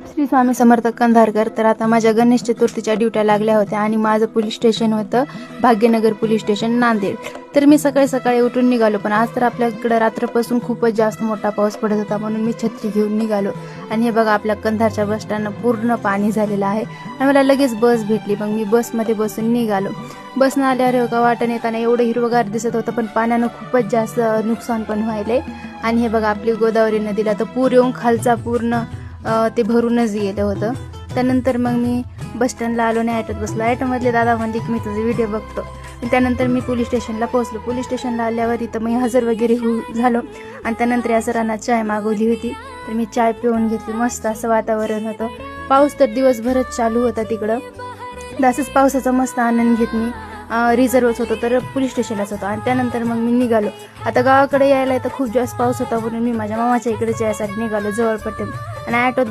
श्री स्वामी समर्थ कंधारकर. तर आता माझ्या गणेश चतुर्थीच्या ड्युट्या लागल्या होत्या आणि माझं पोलीस स्टेशन होतं भाग्यनगर पोलीस स्टेशन नांदेड. तर मी सकाळी सकाळी उठून निघालो, पण आज तर आपल्याकडं रात्रपासून खूपच जास्त मोठा पाऊस पडत होता म्हणून मी छत्री घेऊन निघालो. आणि हे बघा आपल्या कंधारच्या बस स्टँडनं पूर्ण पाणी झालेलं आहे आणि मला लगेच बस भेटली. मग मी बसमध्ये बसून निघालो. बसनं आल्यावर बघा वाटण येताना एवढं हिरवगार दिसत होतं, पण पाण्यानं खूपच जास्त नुकसान पण व्हायलंय. आणि हे बघा आपली गोदावरी नदीला तर पूर येऊन खालचा पूर्ण ते भरूनच गेलं होतं. त्यानंतर मग मी बस स्टँडला आलो आणि ॲटोत बसलो. ॲटोमधले दादा म्हणले की मी तुझे व्हिडिओ बघतो. त्यानंतर मी पोलीस स्टेशनला पोहोचलो. पोलीस स्टेशनला आल्यावर इथं मी हजर वगैरे झालो आणि त्यानंतर या सरांना चाय मागवली होती. तर मी चाय पिऊन घेतली. मस्त असं वातावरण होतं. पाऊस तर दिवसभरच चालू होता तिकडं. तसंच पावसाचा मस्त आनंद घेत मी रिझर्वच होतो तर पोलीस स्टेशनलाच होतो. आणि त्यानंतर मग मी निघालो. आता गावाकडे यायला तर खूप जास्त पाऊस होता म्हणून मी माझ्या मामाच्या इकडेच यायसाठी निघालो जवळपट्टी आणि ॲटोत